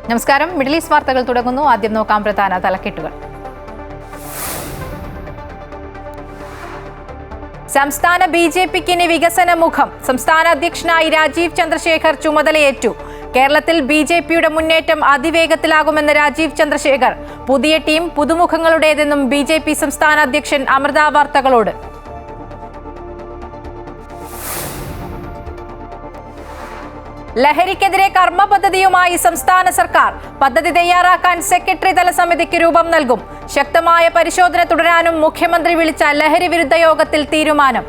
നമസ്കാരം. Middle East വാർത്തകൾ തുടങ്ങുന്നു. ആദ്യം നോക്കാം പ്രധാന തലക്കെട്ടുകൾ. സംസ്ഥാന ബിജെപിക്ക് ഇനി വികസന മുഖം. സംസ്ഥാന അധ്യക്ഷനായി രാജീവ് ചന്ദ്രശേഖർ ചുമതലയേറ്റു. കേരളത്തിൽ ബിജെപിയുടെ മുന്നേറ്റം അതിവേഗത്തിലാകുമെന്ന് രാജീവ് ചന്ദ്രശേഖർ. പുതിയ ടീം പുതുമുഖങ്ങളുടേതെന്നും ബിജെപി സംസ്ഥാന അധ്യക്ഷൻ അമൃത വാർത്തകളോട്. ലഹരിക്കെതിരെ കർമ്മ പദ്ധതിയുമായി സംസ്ഥാന സർക്കാർ. പദ്ധതി തയ്യാറാക്കാൻ സെക്രട്ടറി തല സമിതിക്ക് രൂപം നൽകും. ശക്തമായ പരിശോധന തുടരാനും മുഖ്യമന്ത്രി വിളിച്ച ലഹരി വിരുദ്ധ യോഗത്തിൽ തീരുമാനം.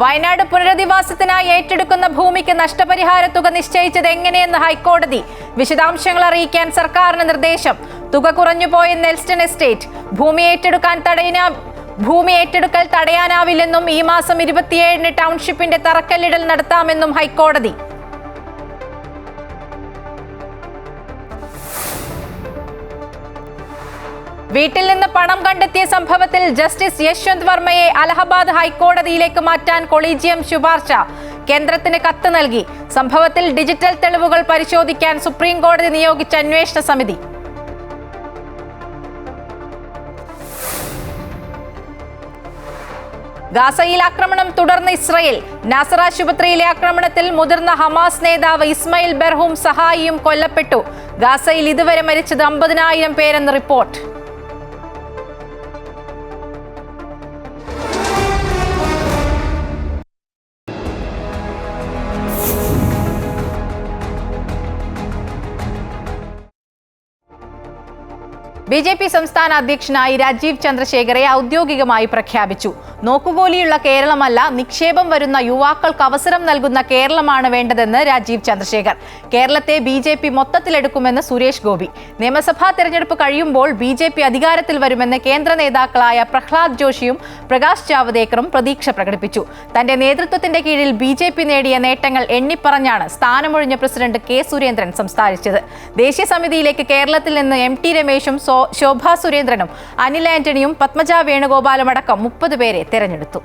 വയനാട് പുനരധിവാസത്തിനായി ഏറ്റെടുക്കുന്ന ഭൂമിക്ക് നഷ്ടപരിഹാര തുക നിശ്ചയിച്ചത് എങ്ങനെയെന്ന് ഹൈക്കോടതി. വിശദാംശങ്ങൾ അറിയിക്കാൻ സർക്കാരിന് നിർദ്ദേശം. തുക കുറഞ്ഞുപോയ നെൽസ്റ്റൺ എസ്റ്റേറ്റ്. ഭൂമി ഏറ്റെടുക്കൽ തടയാനാവില്ലെന്നും ഈ മാസം 27-ന് ടൗൺഷിപ്പിന്റെ തറക്കല്ലിടൽ നടത്താമെന്നും ഹൈക്കോടതി. വീട്ടിൽ നിന്ന് പണം കണ്ടെത്തിയ സംഭവത്തിൽ ജസ്റ്റിസ് യശ്വന്ത് വർമ്മയെ അലഹബാദ് ഹൈക്കോടതിയിലേക്ക് മാറ്റാൻ കൊളീജിയം ശുപാർശ. കേന്ദ്രത്തിന് കത്ത് നൽകി. സംഭവത്തിൽ ഡിജിറ്റൽ തെളിവുകൾ പരിശോധിക്കാൻ സുപ്രീം കോടതി നിയോഗിച്ച അന്വേഷണ സമിതി. ഗാസയിൽ ആക്രമണം തുടർന്ന് ഇസ്രയേൽ. നാസർ ആശുപത്രിയിലെ ആക്രമണത്തിൽ മുതിർന്ന ഹമാസ് നേതാവ് ഇസ്മയിൽ ബർഹൂം സഹായിയും കൊല്ലപ്പെട്ടു. ഗാസയിൽ ഇതുവരെ മരിച്ചത് 50,000 പേരെന്ന് റിപ്പോർട്ട്. ബിജെപി സംസ്ഥാന അധ്യക്ഷനായി രാജീവ് ചന്ദ്രശേഖറെ ഔദ്യോഗികമായി പ്രഖ്യാപിച്ചു. നോക്കുകൂലിയുള്ള കേരളമല്ല, നിക്ഷേപം വരുന്ന യുവാക്കൾക്ക് അവസരം നൽകുന്ന കേരളമാണ് വേണ്ടതെന്ന് രാജീവ് ചന്ദ്രശേഖർ. കേരളത്തെ ബിജെപി മൊത്തത്തിലെടുക്കുമെന്ന് സുരേഷ് ഗോപി. നിയമസഭാ തെരഞ്ഞെടുപ്പ് കഴിയുമ്പോൾ ബിജെപി അധികാരത്തിൽ വരുമെന്ന് കേന്ദ്ര നേതാക്കളായ പ്രഹ്ലാദ് ജോഷിയും പ്രകാശ് ജാവദേക്കറും പ്രതീക്ഷ പ്രകടിപ്പിച്ചു. തന്റെ നേതൃത്വത്തിന്റെ കീഴിൽ ബിജെപി നേടിയ നേട്ടങ്ങൾ എണ്ണിപ്പറഞ്ഞാണ് സ്ഥാനമൊഴിഞ്ഞ പ്രസിഡന്റ് കെ സുരേന്ദ്രൻ സംസാരിച്ചത്. ദേശീയ സമിതിയിലേക്ക് കേരളത്തിൽ നിന്ന് MT രമേശും ശോഭാ സുരേന്ദ്രനും അനിൽ ആന്റണിയും പത്മജ വേണുഗോപാലും അടക്കം 30 പേരെ തെരഞ്ഞെടുത്തു.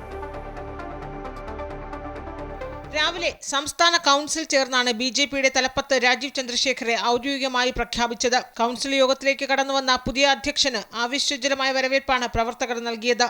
രാവിലെ സംസ്ഥാന കൗൺസിൽ ചേർന്നാണ് ബിജെപിയുടെ തലപ്പത്ത് രാജീവ് ചന്ദ്രശേഖറെ ഔദ്യോഗികമായി പ്രഖ്യാപിച്ചത്. കൗൺസിൽ യോഗത്തിലേക്ക് കടന്നുവന്ന പുതിയ അധ്യക്ഷന് ആവേശോജ്വലമായ വരവേൽപ്പാണ് പ്രവർത്തകർ നൽകിയത്.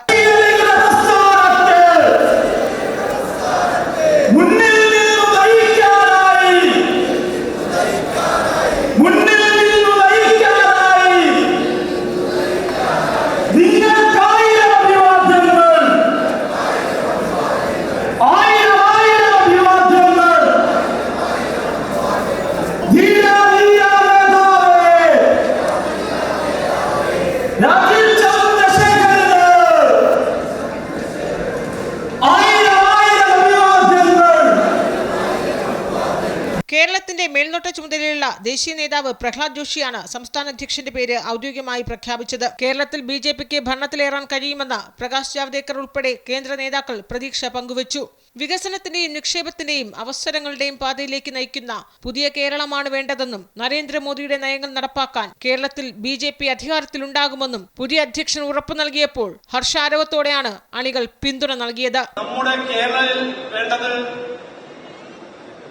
കേരളത്തിന്റെ മേൽനോട്ട ചുമതലയുള്ള ദേശീയ നേതാവ് പ്രഹ്ലാദ് ജോഷിയാണ് സംസ്ഥാന അധ്യക്ഷന്റെ പേര് ഔദ്യോഗികമായി പ്രഖ്യാപിച്ചത്. കേരളത്തിൽ ബിജെപിക്ക് ഭരണത്തിലേറാൻ കഴിയുമെന്ന് പ്രകാശ് ജാവദേക്കർ ഉൾപ്പെടെ കേന്ദ്ര നേതാക്കൾ പ്രതീക്ഷ പങ്കുവച്ചു. വികസനത്തിന്റെയും നിക്ഷേപത്തിന്റെയും അവസരങ്ങളുടെയും പാതയിലേക്ക് നയിക്കുന്ന പുതിയ കേരളമാണ് വേണ്ടതെന്നും നരേന്ദ്രമോദിയുടെ നയങ്ങൾ നടപ്പാക്കാൻ കേരളത്തിൽ ബിജെപി അധികാരത്തിലുണ്ടാകുമെന്നും പുതിയ അധ്യക്ഷൻ ഉറപ്പു നൽകിയപ്പോൾ ഹർഷാരവത്തോടെയാണ് അണികൾ പിന്തുണ നൽകിയത്. നമ്മുടെ കേരളത്തിൽ വേണ്ടത്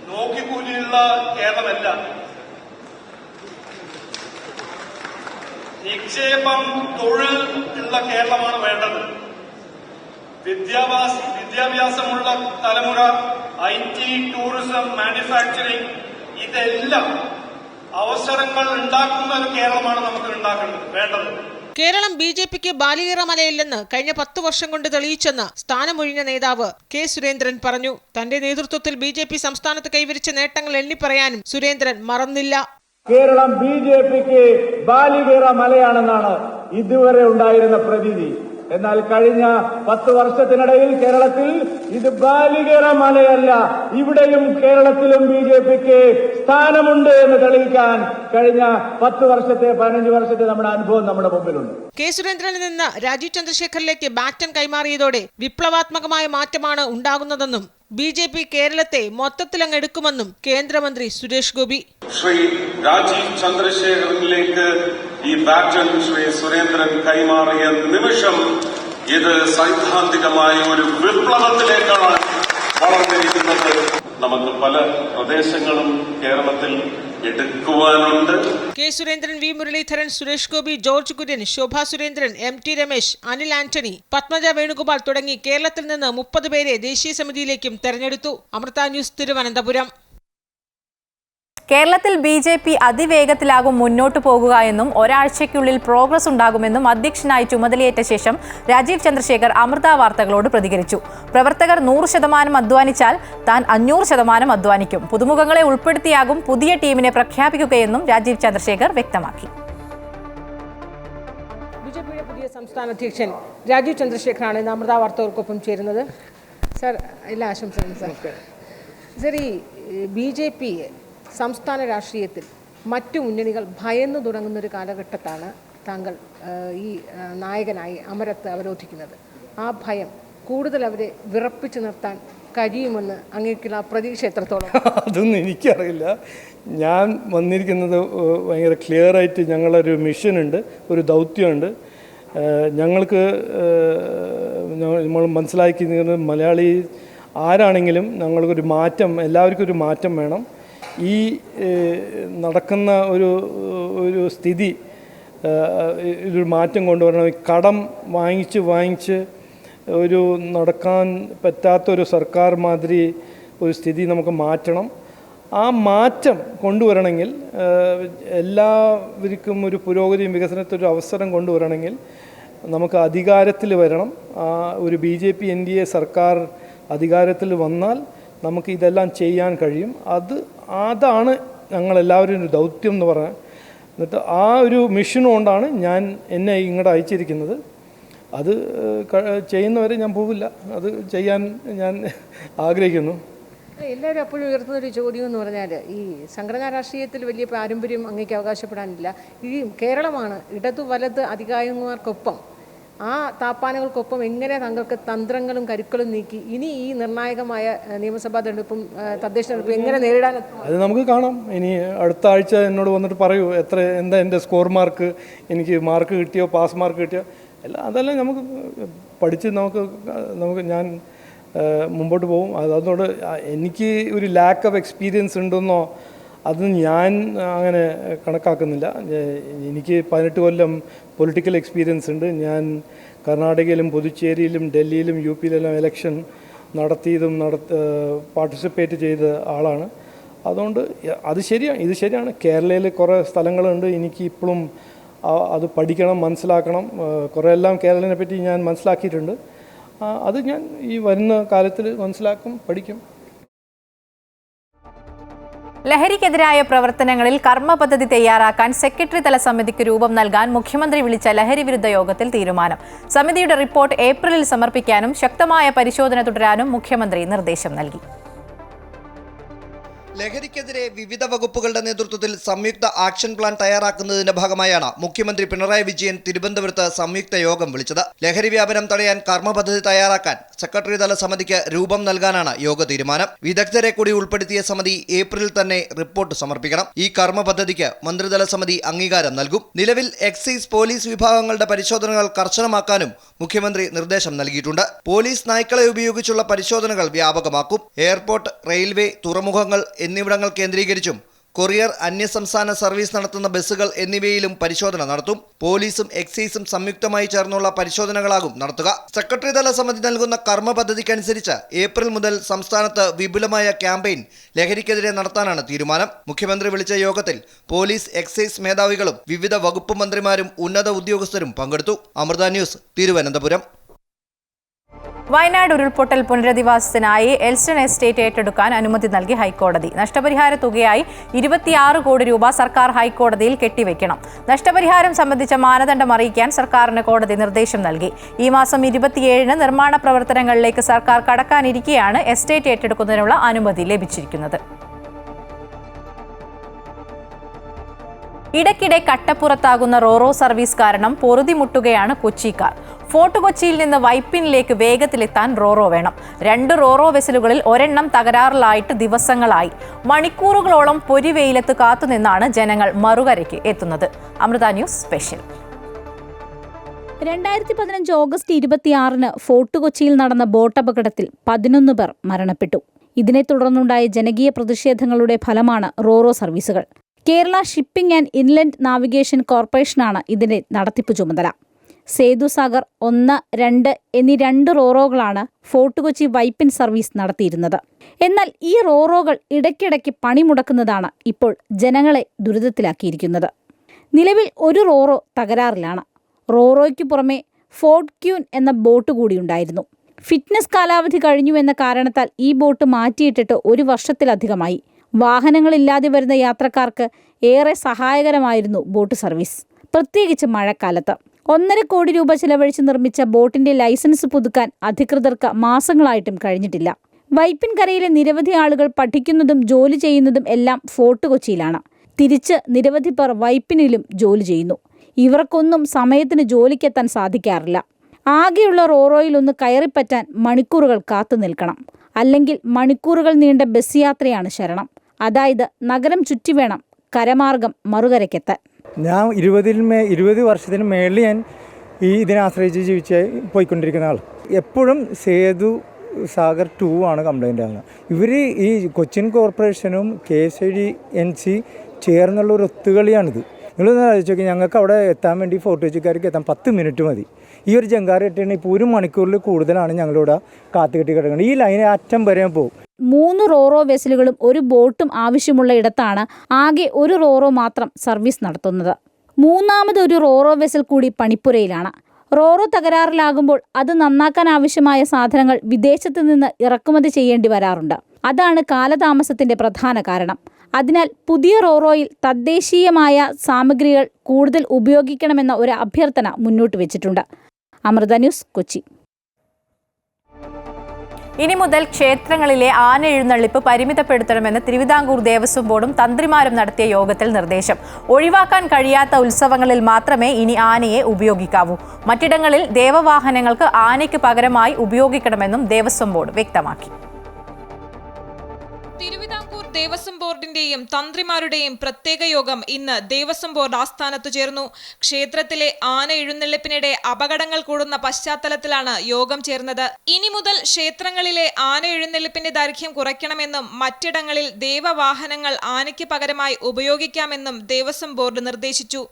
നോക്കിക്കൂലിയുള്ള കേരളമല്ല, നിക്ഷേപം തൊഴിൽ ഉള്ള കേരളമാണ് വേണ്ടത്. വിദ്യാഭ്യാസമുള്ള തലമുറ, IT, ടൂറിസം, മാനുഫാക്ചറിംഗ്, ഇതെല്ലാം അവസരങ്ങൾ ഉണ്ടാക്കുന്ന ഒരു കേരളമാണ് നമുക്ക് വേണ്ടത്. കേരളം ബിജെപിക്ക് ബാലികേറ മലയല്ലെന്ന് കഴിഞ്ഞ 10 വർഷം കൊണ്ട് തെളിയിച്ചെന്ന് സ്ഥാനമൊഴിഞ്ഞ നേതാവ് കെ സുരേന്ദ്രൻ പറഞ്ഞു. തന്റെ നേതൃത്വത്തിൽ ബിജെപി സംസ്ഥാനത്ത് കൈവരിച്ച നേട്ടങ്ങൾ എണ്ണിപ്പറയാനും സുരേന്ദ്രൻ മറന്നില്ല. കേരളം ബിജെപിക്ക് ബാലികേറ മലയാണെന്നാണ് ഇതുവരെ ഉണ്ടായിരുന്ന പ്രതീതി. എന്നാൽ കഴിഞ്ഞ 10 വർഷത്തിനിടയിൽ കേരളത്തിൽ ഇത് ബാലികേറ മലയല്ല, ഇവിടെയും കേരളത്തിലും ബിജെപിക്ക് സ്ഥാനമുണ്ട് എന്ന് തെളിയിക്കാൻ കഴിഞ്ഞ 10 വർഷത്തെ 15 വർഷത്തെ നമ്മുടെ അനുഭവം നമ്മുടെ മുമ്പിലുണ്ട്. കെ സുരേന്ദ്രനിൽ നിന്ന് രാജീവ് ചന്ദ്രശേഖറിലേക്ക് ബാറ്റൺ കൈമാറിയതോടെ വിപ്ലവാത്മകമായ മാറ്റമാണ് ഉണ്ടാകുന്നതെന്നും ബിജെപി കേരളത്തെ മൊത്തത്തിലങ്ങെടുക്കുമെന്നും കേന്ദ്രമന്ത്രി സുരേഷ് ഗോപി. ശ്രീ രാജീവ് ചന്ദ്രശേഖറിലേക്ക് ഈ ബാറ്റൺ ശ്രീ സുരേന്ദ്രൻ കൈമാറിയ നിമിഷം ഇത് സൈദ്ധാന്തികമായ ഒരു വിപ്ലവത്തിലേക്കാണ് വളർന്നിരിക്കുന്നത്. നമുക്ക് പല പ്രദേശങ്ങളും കേരളത്തിൽ എടുക്കുവാനുണ്ട്. K Surendran, V Muraleedharan, Suresh Gopi, George Kurian, Shobha Surendran, MT Ramesh, Anil Antony, Padmaja Venugopal തുടങ്ങി കേരളത്തിൽ നിന്ന് 30 പേരെ ദേശീയ സമിതിയിലേക്കും തെരഞ്ഞെടുത്തു. അമൃത ന്യൂസ്, തിരുവനന്തപുരം. കേരളത്തിൽ BJP അതിവേഗത്തിലാകും മുന്നോട്ടു പോകുക എന്നും ഒരാഴ്ചയ്ക്കുള്ളിൽ പ്രോഗ്രസ് ഉണ്ടാകുമെന്നും അധ്യക്ഷനായി ചുമതലയേറ്റ ശേഷം രാജീവ് ചന്ദ്രശേഖർ അമൃത വാർത്തകളോട് പ്രതികരിച്ചു. പ്രവർത്തകർ 100% അധ്വാനിച്ചാൽ താൻ 500% അധ്വാനിക്കും. പുതുമുഖങ്ങളെ ഉൾപ്പെടുത്തിയാകും പുതിയ ടീമിനെ പ്രഖ്യാപിക്കുകയെന്നും രാജീവ് ചന്ദ്രശേഖർ വ്യക്തമാക്കി. ബിജെപിയുടെ പുതിയ സംസ്ഥാന അധ്യക്ഷൻ രാജീവ് ചന്ദ്രശേഖറാണ് ഇന്ന് അമൃത വാർത്തകൾക്കൊപ്പം ചേരുന്നത്. സർ, എല്ലാ ആശംസകളും. സർ, ഈ BJP സംസ്ഥാന രാഷ്ട്രീയത്തിൽ മറ്റു മുന്നണികൾ ഭയന്നു തുടങ്ങുന്നൊരു കാലഘട്ടത്താണ് താങ്കൾ ഈ നായകനായി അമരത്ത് അവരോധിക്കുന്നത്. ആ ഭയം കൂടുതൽ അവരെ വിറപ്പിച്ചു നിർത്താൻ കഴിയുമെന്ന് അങ്ങേക്കുള്ള പ്രതീക്ഷ എത്രത്തോളം? അതൊന്നും എനിക്കറിയില്ല. ഞാൻ വന്നിരിക്കുന്നത് ഭയങ്കര ക്ലിയറായിട്ട് ഞങ്ങളൊരു മിഷനുണ്ട്, ഒരു ദൗത്യമുണ്ട്. ഞങ്ങൾക്ക് നമ്മൾ മനസ്സിലാക്കുന്നത് മലയാളി ആരാണെങ്കിലും ഞങ്ങൾക്കൊരു മാറ്റം, എല്ലാവർക്കും ഒരു മാറ്റം വേണം. ഈ നടക്കുന്ന ഒരു സ്ഥിതി ഒരു മാറ്റം കൊണ്ടുവരണം. കടം വാങ്ങിച്ച് ഒരു നടക്കാൻ പറ്റാത്തൊരു സർക്കാർ മാതിരി ഒരു സ്ഥിതി നമുക്ക് മാറ്റണം. ആ മാറ്റം കൊണ്ടുവരണമെങ്കിൽ എല്ലാവർക്കും ഒരു പുരോഗതിയും വികസനത്തിനൊരു അവസരം കൊണ്ടുവരണമെങ്കിൽ നമുക്ക് അധികാരത്തിൽ വരണം. ഒരു BJP NDA സർക്കാർ അധികാരത്തിൽ വന്നാൽ നമുക്ക് ഇതെല്ലാം ചെയ്യാൻ കഴിയും. അതാണ് ഞങ്ങളെല്ലാവരും ഒരു ദൗത്യം എന്ന് പറയാൻ. എന്നിട്ട് ആ ഒരു മിഷൻ കൊണ്ടാണ് എന്നെ ഇങ്ങോട്ട് അയച്ചിരിക്കുന്നത്. അത് ചെയ്യുന്നവരെ ഞാൻ പോവില്ല. അത് ചെയ്യാൻ ഞാൻ ആഗ്രഹിക്കുന്നു. എല്ലാവരും അപ്പോഴും ഉയർത്തുന്നൊരു ചോദ്യം എന്ന് പറഞ്ഞാൽ, ഈ സംഘടനാ രാഷ്ട്രീയത്തിൽ വലിയ പാരമ്പര്യം അങ്ങേക്ക് അവകാശപ്പെടാനില്ല. ഈ കേരളമാണ് ഇടതു വലത് അധികാരികമാർക്കൊപ്പം ആ താപ്പാനകൾക്കൊപ്പം എങ്ങനെ താങ്കൾക്ക് തന്ത്രങ്ങളും കരുക്കളും നീക്കി ഇനി ഈ നിർണായകമായ നിയമസഭാ തെരഞ്ഞെടുപ്പും തദ്ദേശ തെരഞ്ഞെടുപ്പും എങ്ങനെ നേരിടാൻ? അത് നമുക്ക് കാണാം. ഇനി അടുത്ത ആഴ്ച എന്നോട് വന്നിട്ട് പറയൂ എന്താ എൻ്റെ സ്കോർ മാർക്ക്, എനിക്ക് മാർക്ക് കിട്ടിയോ, പാസ് മാർക്ക് കിട്ടിയോ, അതെല്ലാം നമുക്ക് പഠിച്ച് ഞാൻ മുമ്പോട്ട് പോകും. അതുകൊണ്ട് എനിക്ക് ഒരു ലാക്ക് ഓഫ് എക്സ്പീരിയൻസ് ഉണ്ടെന്നോ അത് ഞാൻ അങ്ങനെ കണക്കാക്കുന്നില്ല. എനിക്ക് 18 കൊല്ലം പൊളിറ്റിക്കൽ എക്സ്പീരിയൻസ് ഉണ്ട്. ഞാൻ കർണാടകയിലും പുതുച്ചേരിയിലും ഡൽഹിയിലും UPയിലെല്ലാം ഇലക്ഷൻ നടത്തിയതും പാർട്ടിസിപ്പേറ്റ് ചെയ്ത ആളാണ്. അതുകൊണ്ട് ഇത് ശരിയാണ്. കേരളയിൽ കുറേ സ്ഥലങ്ങളുണ്ട്, എനിക്ക് ഇപ്പോഴും അത് പഠിക്കണം, മനസ്സിലാക്കണം. കുറേ എല്ലാം കേരളത്തിനെ പറ്റി ഞാൻ മനസ്സിലാക്കിയിട്ടുണ്ട്. അത് ഞാൻ ഈ വരുന്ന കാലത്തിൽ മനസ്സിലാക്കും, പഠിക്കും. ലഹരിക്കെതിരായ പ്രവർത്തനങ്ങളിൽ കർമ്മ പദ്ധതി തയ്യാറാക്കാൻ സെക്രട്ടറി തല സമിതിക്ക് രൂപം നൽകാൻ മുഖ്യമന്ത്രി വിളിച്ച ലഹരി വിരുദ്ധ യോഗത്തിൽ തീരുമാനം. സമിതിയുടെ റിപ്പോർട്ട് ഏപ്രിലിൽ സമർപ്പിക്കാനും ശക്തമായ പരിശോധന തുടരാനും മുഖ്യമന്ത്രി നിർദ്ദേശം നൽകി. ലഹരിക്കെതിരെ വിവിധ വകുപ്പുകളുടെ നേതൃത്വത്തിൽ സംയുക്ത ആക്ഷൻ പ്ലാൻ തയ്യാറാക്കുന്നതിന്റെ ഭാഗമായാണ് മുഖ്യമന്ത്രി പിണറായി വിജയൻ തിരുവനന്തപുരത്ത് സംയുക്ത യോഗം വിളിച്ചത്. ലഹരി വ്യാപനം തടയാൻ കർമ്മ പദ്ധതി തയ്യാറാക്കാൻ സെക്രട്ടറി തല സമിതിക്ക് രൂപം നൽകാനാണ് യോഗ തീരുമാനം. വിദഗ്ധരെ കൂടി ഉൾപ്പെടുത്തിയ സമിതി ഏപ്രിലിൽ തന്നെ റിപ്പോർട്ട് സമർപ്പിക്കണം. ഈ കർമ്മ പദ്ധതിക്ക് മന്ത്രിതല സമിതി അംഗീകാരം നൽകും. നിലവിൽ എക്സൈസ്, പോലീസ് വിഭാഗങ്ങളുടെ പരിശോധനകൾ കർശനമാക്കാനും മുഖ്യമന്ത്രി നിർദ്ദേശം നൽകിയിട്ടുണ്ട്. പോലീസ് നായ്ക്കളെ ഉപയോഗിച്ചുള്ള പരിശോധനകൾ വ്യാപകമാക്കും. എയർപോർട്ട്, റെയിൽവേ, തുറമുഖങ്ങൾ എന്നിവിടങ്ങൾ കേന്ദ്രീകരിച്ചും കൊറിയർ, അന്യസംസ്ഥാന സർവീസ് നടത്തുന്ന ബസ്സുകൾ എന്നിവയിലും പരിശോധന നടത്തും. പോലീസും എക്സൈസും സംയുക്തമായി ചേർന്നുള്ള പരിശോധനകളാകും നടത്തുക. സെക്രട്ടറി തല സമിതി നൽകുന്ന കർമ്മ പദ്ധതിക്കനുസരിച്ച് ഏപ്രിൽ മുതൽ സംസ്ഥാനത്ത് വിപുലമായ ക്യാമ്പയിൻ ലഹരിക്കെതിരെ നടത്താനാണ് തീരുമാനം. മുഖ്യമന്ത്രി വിളിച്ച യോഗത്തിൽ പോലീസ്, എക്സൈസ് മേധാവികളും വിവിധ വകുപ്പ് മന്ത്രിമാരും ഉന്നത ഉദ്യോഗസ്ഥരും പങ്കെടുത്തു. അമൃത ന്യൂസ്, തിരുവനന്തപുരം. വയനാട് ഉരുൾപൊട്ടൽ പുനരധിവാസത്തിനായി എൽസ്റ്റൺ എസ്റ്റേറ്റ് ഏറ്റെടുക്കാൻ അനുമതി നൽകി ഹൈക്കോടതി. നഷ്ടപരിഹാര തുകയായി 26 കോടി രൂപ സർക്കാർ ഹൈക്കോടതിയിൽ കെട്ടിവെക്കണം. നഷ്ടപരിഹാരം സംബന്ധിച്ച മാനദണ്ഡം അറിയിക്കാൻ സർക്കാരിന് കോടതി നിർദ്ദേശം നൽകി. ഈ മാസം 27-ന് നിർമ്മാണ പ്രവർത്തനങ്ങളിലേക്ക് സർക്കാർ കടക്കാനിരിക്കെയാണ് എസ്റ്റേറ്റ് ഏറ്റെടുക്കുന്നതിനുള്ള അനുമതി ലഭിച്ചിരിക്കുന്നത്. ഇടയ്ക്കിടെ കട്ടപ്പുറത്താകുന്ന റോറോ സർവീസ് കാരണം പൊറുതിമുട്ടുകയാണ് കൊച്ചിക്കാർ. ഫോർട്ട് കൊച്ചിയിൽ നിന്ന് വൈപ്പിനിലേക്ക് വേഗത്തിലെത്താൻ റോറോ വേണം. 2 റോറോ വെസലുകളിൽ ഒരെണ്ണം തകരാറിലായിട്ട് ദിവസങ്ങളായി. മണിക്കൂറുകളോളം പൊരിവെയിലത്ത് കാത്തുനിന്നാണ് ജനങ്ങൾ മറുകരയ്ക്ക് എത്തുന്നത്. Amrita news special. 2015 August 26 Fort കൊച്ചിയിൽ നടന്ന ബോട്ട് അപകടത്തിൽ 11 പേർ മരണപ്പെട്ടു. ഇതിനെ തുടർന്നുണ്ടായ ജനകീയ പ്രതിഷേധങ്ങളുടെ ഫലമാണ് റോറോ സർവീസുകൾ. Kerala shipping and inland navigation കോർപ്പറേഷനാണ് ഇതിന്റെ നടത്തിപ്പ് ചുമതല. സേതു സാഗർ 1, 2 എന്നീ 2 റോറോകളാണ് ഫോർട്ട് കൊച്ചി വൈപ്പിൻ സർവീസ് നടത്തിയിരുന്നത്. എന്നാൽ ഈ റോറോകൾ ഇടയ്ക്കിടയ്ക്ക് പണിമുടക്കുന്നതാണ് ഇപ്പോൾ ജനങ്ങളെ ദുരിതത്തിലാക്കിയിരിക്കുന്നത്. നിലവിൽ ഒരു റോറോ തകരാറിലാണ്. റോറോയ്ക്ക് പുറമെ ഫോർട്ട് ക്യൂൻ എന്ന ബോട്ട് കൂടിയുണ്ടായിരുന്നു. ഫിറ്റ്നസ് കാലാവധി കഴിഞ്ഞു എന്ന കാരണത്താൽ ഈ ബോട്ട് മാറ്റിയിട്ടിട്ട് 1 വർഷത്തിലധികമായി. വാഹനങ്ങളില്ലാതെ വരുന്ന യാത്രക്കാർക്ക് ഏറെ സഹായകരമായിരുന്നു ബോട്ട് സർവീസ്, പ്രത്യേകിച്ച് മഴക്കാലത്ത്. 1.5 കോടി രൂപ ചിലവഴിച്ച് നിർമ്മിച്ച ബോട്ടിന്റെ ലൈസൻസ് പുതുക്കാൻ അധികൃതർക്ക് മാസങ്ങളായിട്ടും കഴിഞ്ഞിട്ടില്ല. വൈപ്പിൻ കരയിലെ നിരവധി ആളുകൾ പഠിക്കുന്നതും ജോലി ചെയ്യുന്നതും എല്ലാം ഫോർട്ട് കൊച്ചിയിലാണ്. തിരിച്ച് നിരവധി പേർ വൈപ്പിനിലും ജോലി ചെയ്യുന്നു. ഇവർക്കൊന്നും സമയത്തിന് ജോലിക്കെത്താൻ സാധിക്കാറില്ല. ആകെയുള്ള റോറോയിൽ ഒന്ന് കയറിപ്പറ്റാൻ മണിക്കൂറുകൾ കാത്തു നിൽക്കണം. അല്ലെങ്കിൽ മണിക്കൂറുകൾ നീണ്ട ബസ് യാത്രയാണ് ശരണം. അതായത് നഗരം ചുറ്റി വേണം കരമാർഗം മറുകരയ്ക്കെത്താൻ. ഞാൻ 20 വർഷത്തിന് മേളിൽ ഞാൻ ഇതിനെ ആശ്രയിച്ച് ജീവിച്ച് പോയിക്കൊണ്ടിരിക്കുന്ന ആൾ. എപ്പോഴും സേതു സാഗർ 2 ആണ് കംപ്ലൈൻ്റ് ആകുന്നത്. ഇവർ ഈ കൊച്ചിൻ കോർപ്പറേഷനും KSIDNC ചേർന്നുള്ള ഒരു ഒത്തുകളിയാണിത്. നിങ്ങളൊന്ന് ആലോചിച്ച് നോക്കി, ഞങ്ങൾക്ക് അവിടെ എത്താൻ വേണ്ടി ഫോർട്ട് കൊച്ചിക്കാർക്ക് എത്താൻ 10 മിനിറ്റ് മതി. ഈ ഒരു ജങ്കാർ ഇട്ടാണ് ഇപ്പോൾ 1 മണിക്കൂറിൽ കൂടുതലാണ് ഞങ്ങളിവിടെ കാത്തുകെട്ടി കിടക്കുന്നത്. ഈ ലൈൻ അറ്റം വരെ പോകും. 3 റോറോ വെസലുകളും 1 ബോട്ടും ആവശ്യമുള്ള ഇടത്താണ് ആകെ 1 റോറോ മാത്രം സർവീസ് നടത്തുന്നത്. 3ാമതൊരു റോറോ വെസൽ കൂടി പണിപ്പുരയിലാണ്. റോറോ തകരാറിലാകുമ്പോൾ അത് നന്നാക്കാൻ ആവശ്യമായ സാധനങ്ങൾ വിദേശത്ത് നിന്ന് ഇറക്കുമതി ചെയ്യേണ്ടി വരാറുണ്ട്. അതാണ് കാലതാമസത്തിന്റെ പ്രധാന കാരണം. അതിനാൽ പുതിയ റോറോയിൽ തദ്ദേശീയമായ സാമഗ്രികൾ കൂടുതൽ ഉപയോഗിക്കണമെന്ന ഒരു അഭ്യർത്ഥന മുന്നോട്ട് വെച്ചിട്ടുണ്ട്. അമൃത ന്യൂസ്, കൊച്ചി. ഇനി മുതൽ ക്ഷേത്രങ്ങളിലെ ആന എഴുന്നള്ളിപ്പ് പരിമിതപ്പെടുത്തണമെന്ന് തിരുവിതാംകൂർ ദേവസ്വം ബോർഡും തന്ത്രിമാരും നടത്തിയ യോഗത്തിൽ നിർദ്ദേശം. ഒഴിവാക്കാൻ കഴിയാത്ത ഉത്സവങ്ങളിൽ മാത്രമേ ഇനി ആനയെ ഉപയോഗിക്കാവൂ. മറ്റിടങ്ങളിൽ ദേവവാഹനങ്ങൾക്ക് ആനയ്ക്ക് പകരമായി ഉപയോഗിക്കണമെന്നും ദേവസ്വം ബോർഡ് വ്യക്തമാക്കി. തിരുവിതാംകൂർ ദേവസ്വം ബോർഡിന്റെയും തന്ത്രിമാരുടെയും പ്രത്യേക യോഗം ഇന്ന് ദേവസ്വം ബോർഡ് ആസ്ഥാനത്ത് ചേർന്നു. ക്ഷേത്രത്തിലെ ആന എഴുന്നള്ളിപ്പിനിടെ അപകടങ്ങൾ കൂടുന്ന പശ്ചാത്തലത്തിലാണ് യോഗം ചേർന്നത്. ഇനി മുതൽ ക്ഷേത്രങ്ങളിലെ ആന എഴുന്നള്ളിപ്പിന്റെ ദൈർഘ്യം കുറയ്ക്കണമെന്നും മറ്റിടങ്ങളിൽ ദേവവാഹനങ്ങൾ ആനയ്ക്ക് പകരമായി ഉപയോഗിക്കാമെന്നും ദേവസ്വം ബോർഡ് നിർദ്ദേശിച്ചു.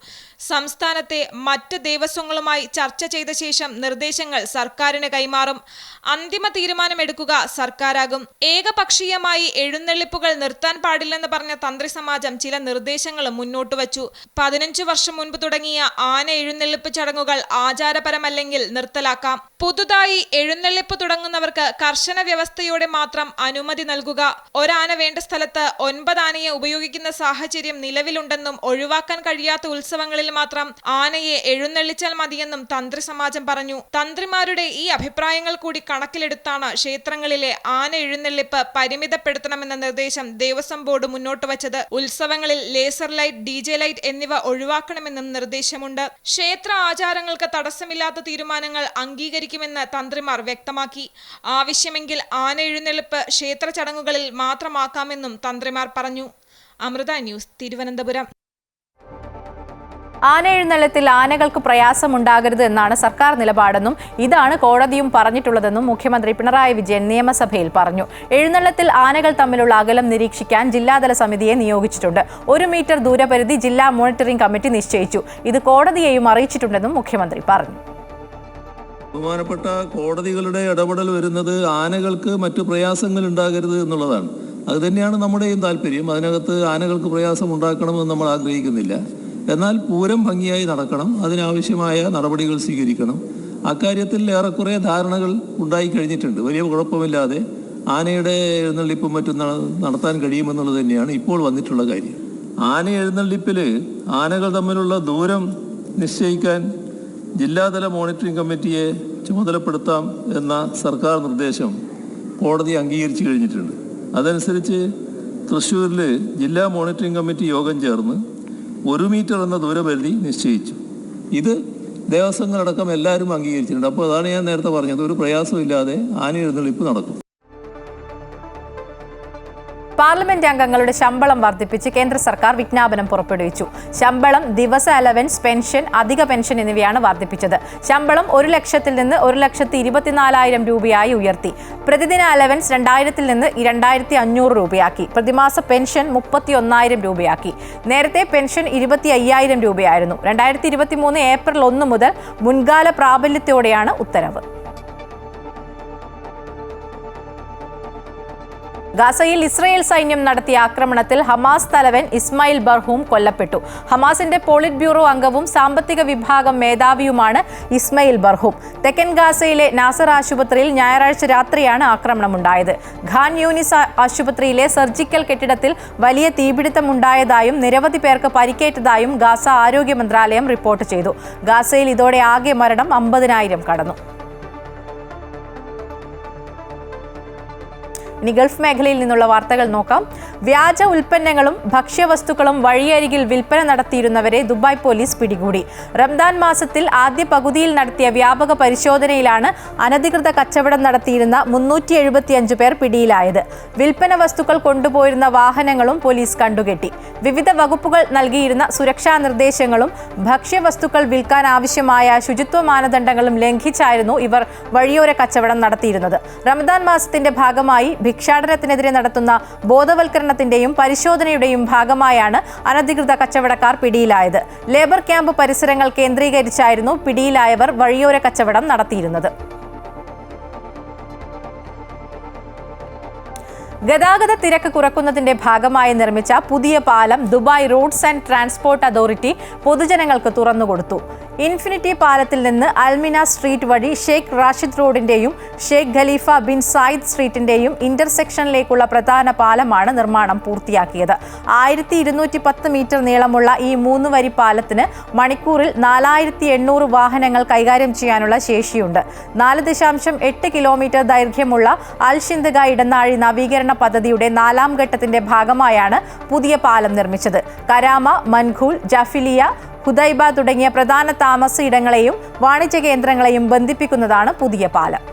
സംസ്ഥാനത്തെ മറ്റ് ദേവസ്വങ്ങളുമായി ചർച്ച ചെയ്ത ശേഷം നിർദ്ദേശങ്ങൾ സർക്കാരിന് കൈമാറും. അന്തിമ തീരുമാനമെടുക്കുക സർക്കാരാകും. ഏകപക്ഷീയമായി എഴുന്നള്ളിപ്പുകൾ നിർത്താൻ പാടില്ലെന്ന് പറഞ്ഞ തന്ത്രി സമാജം ചില നിർദ്ദേശങ്ങളും മുന്നോട്ട് വച്ചു. 15 വർഷം മുൻപ് തുടങ്ങിയ ആന എഴുന്നള്ളിപ്പ് ചടങ്ങുകൾ ആചാരപരമല്ലെങ്കിൽ നിർത്തലാക്കാം. പുതുതായി എഴുന്നള്ളിപ്പ് തുടങ്ങുന്നവർക്ക് കർശന വ്യവസ്ഥയോടെ മാത്രം അനുമതി നൽകുക. ഒരാന വേണ്ട സ്ഥലത്ത് 9 ആനയെ ഉപയോഗിക്കുന്ന സാഹചര്യം നിലവിലുണ്ടെന്നും ഒഴിവാക്കാൻ കഴിയാത്ത ഉത്സവങ്ങളിൽ മാത്രം ആനയെ എഴുന്നള്ളിച്ചാൽ മതിയെന്നും തന്ത്രി സമാജം പറഞ്ഞു. തന്ത്രിമാരുടെ ഈ അഭിപ്രായങ്ങൾ കൂടി കണക്കിലെടുത്താണ് ക്ഷേത്രങ്ങളിലെ ആന എഴുന്നള്ളിപ്പ് പരിമിതപ്പെടുത്തണമെന്ന നിർദ്ദേശം ദേവസ്വം ബോർഡ് മുന്നോട്ട് വച്ചത്. ഉത്സവങ്ങളിൽ ലേസർ ലൈറ്റ്, DJ ലൈറ്റ് എന്നിവ ഒഴിവാക്കണമെന്നും നിർദ്ദേശമുണ്ട്. ക്ഷേത്ര ആചാരങ്ങൾക്ക് തടസ്സമില്ലാത്ത തീരുമാനങ്ങൾ അംഗീകരിക്കുമെന്ന് തന്ത്രിമാർ വ്യക്തമാക്കി. ആവശ്യമെങ്കിൽ ആന എഴുന്നള്ളിപ്പ് ക്ഷേത്ര ചടങ്ങുകളിൽ മാത്രമാക്കാമെന്നും തന്ത്രിമാർ പറഞ്ഞു. അമൃത ന്യൂസ്, തിരുവനന്തപുരം. ആന എഴുന്നള്ളത്തിൽ ആനകൾക്ക് പ്രയാസമുണ്ടാകരുത് എന്നാണ് സർക്കാർ നിലപാടെന്നും ഇതാണ് കോടതിയും പറഞ്ഞിട്ടുള്ളതെന്നും മുഖ്യമന്ത്രി പിണറായി വിജയൻ നിയമസഭയിൽ പറഞ്ഞു. എഴുന്നള്ളത്തിൽ ആനകൾ തമ്മിലുള്ള അകലം നിരീക്ഷിക്കാൻ ജില്ലാതല സമിതിയെ നിയോഗിച്ചിട്ടുണ്ട്. 1 മീറ്റർ ദൂരപരിധി ജില്ലാ മോണിറ്ററിംഗ് കമ്മിറ്റി നിശ്ചയിച്ചു. ഇത് കോടതിയെയും അറിയിച്ചിട്ടുണ്ടെന്നും മുഖ്യമന്ത്രി പറഞ്ഞു. ബഹുമാനപ്പെട്ട കോടതികളുടെ ഇടപെടൽ വരുന്നത് ആനകൾക്ക് മറ്റു പ്രയാസങ്ങൾ ഉണ്ടാകരുത് എന്നുള്ളതാണ്. അതുതന്നെയാണ് നമ്മുടെയും താല്പര്യം. അതിനകത്ത് ആനകൾക്ക് പ്രയാസം ഉണ്ടാക്കണമെന്ന് നമ്മൾ ആഗ്രഹിക്കുന്നില്ല. എന്നാൽ പൂരം ഭംഗിയായി നടക്കണം, അതിനാവശ്യമായ നടപടികൾ സ്വീകരിക്കണം. അക്കാര്യത്തിൽ ഏറെക്കുറെ ധാരണകൾ ഉണ്ടായി കഴിഞ്ഞിട്ടുണ്ട്. വലിയ കുഴപ്പമില്ലാതെ ആനയുടെ എഴുന്നള്ളിപ്പും മറ്റും നടത്താൻ കഴിയുമെന്നുള്ളത് തന്നെയാണ് ഇപ്പോൾ വന്നിട്ടുള്ള കാര്യം. ആന എഴുന്നള്ളിപ്പിൽ ആനകൾ തമ്മിലുള്ള ദൂരം നിശ്ചയിക്കാൻ ജില്ലാതല മോണിറ്ററിംഗ് കമ്മിറ്റിയെ ചുമതലപ്പെടുത്താം എന്ന സർക്കാർ നിർദ്ദേശം കോടതി അംഗീകരിച്ചു കഴിഞ്ഞിട്ടുണ്ട്. അതനുസരിച്ച് തൃശ്ശൂരിൽ ജില്ലാ മോണിറ്ററിംഗ് കമ്മിറ്റി യോഗം ചേർന്ന് 1 മീറ്റർ എന്ന ദൂരപരിധി നിശ്ചയിച്ചു. ഇത് ദേവസ്വങ്ങളടക്കം എല്ലാവരും അംഗീകരിച്ചിട്ടുണ്ട്. അപ്പോൾ അതാണ് ഞാൻ നേരത്തെ പറഞ്ഞത്, ഒരു പ്രയാസമില്ലാതെ ആന എഴുന്നള്ളിപ്പ് നടക്കും. പാർലമെന്റ് അംഗങ്ങളുടെ ശമ്പളം വർദ്ധിപ്പിച്ച് കേന്ദ്ര സർക്കാർ വിജ്ഞാപനം പുറപ്പെടുവിച്ചു. ശമ്പളം, ദിവസ അലവൻസ്, പെൻഷൻ, അധിക പെൻഷൻ എന്നിവയാണ് വർദ്ധിപ്പിച്ചത്. ശമ്പളം 1 ലക്ഷത്തിൽ നിന്ന് 1,24,000 രൂപയായി ഉയർത്തി. പ്രതിദിന അലവൻസ് 2,000 നിന്ന് 2,500 രൂപയാക്കി. പ്രതിമാസ പെൻഷൻ 31,000 രൂപയാക്കി. നേരത്തെ പെൻഷൻ 25,000 രൂപയായിരുന്നു. 2023 ഏപ്രിൽ 1 മുതൽ മുൻകാല പ്രാബല്യത്തോടെയാണ് ഉത്തരവ്. ഗാസയിൽ ഇസ്രയേൽ സൈന്യം നടത്തിയ ആക്രമണത്തിൽ ഹമാസ് തലവൻ ഇസ്മായിൽ ബർഹൂം കൊല്ലപ്പെട്ടു. ഹമാസിന്റെ പോളിറ്റ് ബ്യൂറോ അംഗവും സാമ്പത്തിക വിഭാഗം മേധാവിയുമാണ് ഇസ്മായിൽ ബർഹൂം. തെക്കൻ ഗാസയിലെ നാസർ ആശുപത്രിയിൽ ഞായറാഴ്ച രാത്രിയാണ് ആക്രമണമുണ്ടായത്. ഖാൻ യൂനിസ് ആശുപത്രിയിലെ സർജിക്കൽ കെട്ടിടത്തിൽ വലിയ തീപിടുത്തമുണ്ടായതായും നിരവധി പേർക്ക് പരിക്കേറ്റതായും ഗാസ ആരോഗ്യ മന്ത്രാലയം റിപ്പോർട്ട് ചെയ്തു. ഗാസയിൽ ഇതോടെ ആകെ മരണം 50,000 കടന്നു. ഇനി ഗൾഫ് മേഖലയിൽ നിന്നുള്ള വാർത്തകൾ നോക്കാം. വ്യാജ ഉൽപ്പന്നങ്ങളും ഭക്ഷ്യവസ്തുക്കളും വഴിയരികിൽ വിൽപ്പന നടത്തിയിരുന്നവരെ ദുബായ് പോലീസ് പിടികൂടി. റംദാൻ മാസത്തിൽ ആദ്യ പകുതിയിൽ നടത്തിയ വ്യാപക പരിശോധനയിലാണ് അനധികൃത കച്ചവടം നടത്തിയിരുന്ന 375 പേർ പിടിയിലായത്. വിൽപ്പന വസ്തുക്കൾ കൊണ്ടുപോയിരുന്ന വാഹനങ്ങളും പോലീസ് കണ്ടുകെട്ടി. വിവിധ വകുപ്പുകൾ നൽകിയിരുന്ന സുരക്ഷാ നിർദ്ദേശങ്ങളും ഭക്ഷ്യവസ്തുക്കൾ വിൽക്കാൻ ആവശ്യമായ ശുചിത്വ മാനദണ്ഡങ്ങളും ലംഘിച്ചായിരുന്നു ഇവർ വഴിയോര കച്ചവടം നടത്തിയിരുന്നത്. റമദാൻ മാസത്തിന്റെ ഭാഗമായി ഭിക്ഷാടനത്തിനെതിരെ നടത്തുന്ന ബോധവൽക്കരണത്തിന്റെയും പരിശോധനയുടെയും ഭാഗമായാണ് അനധികൃത കച്ചവടക്കാർ പിടിയിലായത്. ലേബർ ക്യാമ്പ് പരിസരങ്ങൾ കേന്ദ്രീകരിച്ചായിരുന്നു പിടിയിലായവർ വഴിയോര കച്ചവടം നടത്തിയിരുന്നത്. ഗതാഗത തിരക്ക് കുറക്കുന്നതിന്റെ ഭാഗമായി നിർമ്മിച്ച പുതിയ പാലം Dubai Roads and Transport Authority പൊതുജനങ്ങൾക്ക് തുറന്നുകൊടുത്തു. ഇൻഫിനിറ്റി പാലത്തിൽ നിന്ന് അൽമിന സ്ട്രീറ്റ് വഴി ഷെയ്ഖ് റാഷിദ് റോഡിന്റെയും ഷെയ്ഖ് ഖലീഫ ബിൻ സായിദ് സ്ട്രീറ്റിന്റെയും ഇന്റർസെക്ഷനിലേക്കുള്ള പ്രധാന പാലമാണ് നിർമ്മാണം പൂർത്തിയാക്കിയത്. 1210 മീറ്റർ നീളമുള്ള ഈ 3 വരി പാലത്തിന് മണിക്കൂറിൽ 4800 വാഹനങ്ങൾ കൈകാര്യം ചെയ്യാനുള്ള ശേഷിയുണ്ട്. 4.8 കിലോമീറ്റർ ദൈർഘ്യമുള്ള അൽ ഷിന്ദഗ ഇടനാഴി നവീകരണ പദ്ധതിയുടെ 4ാം ഘട്ടത്തിന്റെ ഭാഗമായാണ് പുതിയ പാലം നിർമ്മിച്ചത്. കരാമ, മൻഖൂൽ, ജാഫിലിയ, ഹുദൈബ തുടങ്ങിയ പ്രധാന താമസ ഇടങ്ങളെയും വാണിജ്യ കേന്ദ്രങ്ങളെയും ബന്ധിപ്പിക്കുന്നതാണ് പുതിയ പാലം.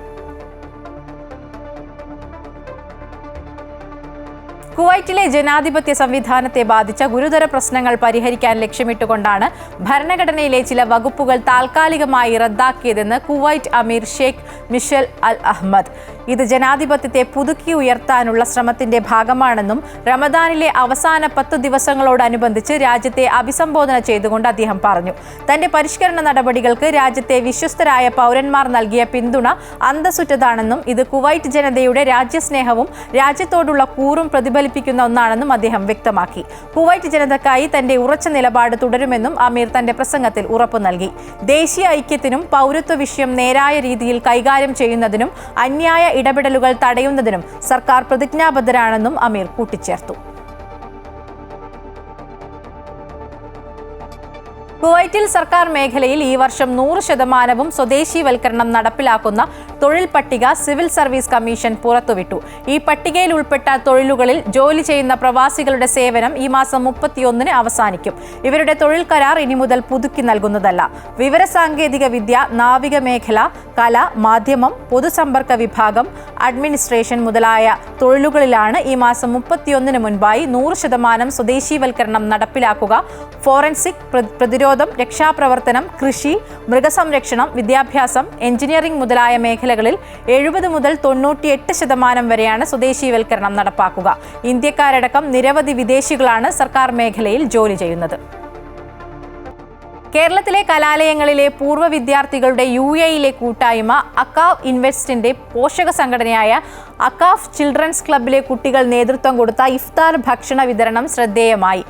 കുവൈറ്റിലെ ജനാധിപത്യ സംവിധാനത്തെ ബാധിച്ച ഗുരുതര പ്രശ്നങ്ങൾ പരിഹരിക്കാൻ ലക്ഷ്യമിട്ടുകൊണ്ടാണ് ഭരണഘടനയിലെ ചില വകുപ്പുകൾ താൽക്കാലികമായി റദ്ദാക്കിയതെന്ന് കുവൈറ്റ് അമീർ ഷെയ്ഖ് മിഷൽ അൽ അഹമ്മദ്. ഇത് ജനാധിപത്യത്തെ പുതുക്കി ഉയർത്താനുള്ള ശ്രമത്തിന്റെ ഭാഗമാണെന്നും റമദാനിലെ അവസാന 10 ദിവസങ്ങളോടനുബന്ധിച്ച് രാജ്യത്തെ അഭിസംബോധന ചെയ്തുകൊണ്ട് അദ്ദേഹം പറഞ്ഞു. തന്റെ പരിഷ്കരണ നടപടികൾക്ക് രാജ്യത്തെ വിശ്വസ്തരായ പൗരന്മാർ നൽകിയ പിന്തുണ അന്തസ്സുറ്റതാണെന്നും ഇത് കുവൈറ്റ് ജനതയുടെ രാജ്യസ്നേഹവും രാജ്യത്തോടുള്ള കൂറും പ്രതിഫലിപ്പിക്കുന്ന ഒന്നാണെന്നും അദ്ദേഹം വ്യക്തമാക്കി. കുവൈറ്റ് ജനതയ്ക്കായി തന്റെ ഉറച്ച നിലപാട് തുടരുമെന്നും അമീർ തന്റെ പ്രസംഗത്തിൽ ഉറപ്പു നൽകി. ദേശീയ ഐക്യത്തിനും പൗരത്വ വിഷയം നേരായ രീതിയിൽ കൈകാര്യം ചെയ്യുന്നതിനും അന്യായ ഇടപെടലുകൾ തടയുന്നതിനും സർക്കാർ പ്രതിജ്ഞാബദ്ധരാണെന്നും അമീർ കൂട്ടിച്ചേർത്തു. കുവൈറ്റിൽ സർക്കാർ മേഖലയിൽ ഈ വർഷം 100% സ്വദേശീവൽക്കരണം നടപ്പിലാക്കുന്ന തൊഴിൽ പട്ടിക സിവിൽ സർവീസ് കമ്മീഷൻ പുറത്തുവിട്ടു. ഈ പട്ടികയിൽ ഉൾപ്പെട്ട തൊഴിലുകളിൽ ജോലി ചെയ്യുന്ന പ്രവാസികളുടെ സേവനം ഈ മാസം 31-ന് അവസാനിക്കും. ഇവരുടെ തൊഴിൽ കരാർ ഇനി മുതൽ പുതുക്കി നൽകുന്നതല്ല. വിവരസാങ്കേതിക വിദ്യ, നാവിക മേഖല, കല, മാധ്യമം, പൊതുസമ്പർക്ക വിഭാഗം, അഡ്മിനിസ്ട്രേഷൻ മുതലായ തൊഴിലുകളിലാണ് ഈ മാസം 31-ന് മുൻപായി 100% സ്വദേശീവൽക്കരണം നടപ്പിലാക്കുക. ഫോറൻസിക്, പ്രതിരോധം, രക്ഷാപ്രവർത്തനം, കൃഷി, മൃഗസംരക്ഷണം, വിദ്യാഭ്യാസം, എഞ്ചിനീയറിംഗ് മുതലായ മേഖലകളിൽ 70 മുതൽ 98% വരെയാണ് സ്വദേശീവൽക്കരണം നടപ്പാക്കുക. ഇന്ത്യക്കാരടക്കം നിരവധി വിദേശികളാണ് സർക്കാർ മേഖലയിൽ ജോലി ചെയ്യുന്നത്. കേരളത്തിലെ കലാലയങ്ങളിലെ പൂർവ്വ വിദ്യാർത്ഥികളുടെ UAE-യിലെ കൂട്ടായ്മ അക്കാവ് ഇൻവെസ്റ്റിന്റെ പോഷക സംഘടനയായ അക്കാഫ് ചിൽഡ്രൻസ് ക്ലബിലെ കുട്ടികൾ നേതൃത്വം കൊടുത്ത ഇഫ്താർ ഭക്ഷണ വിതരണം ശ്രദ്ധേയമായി.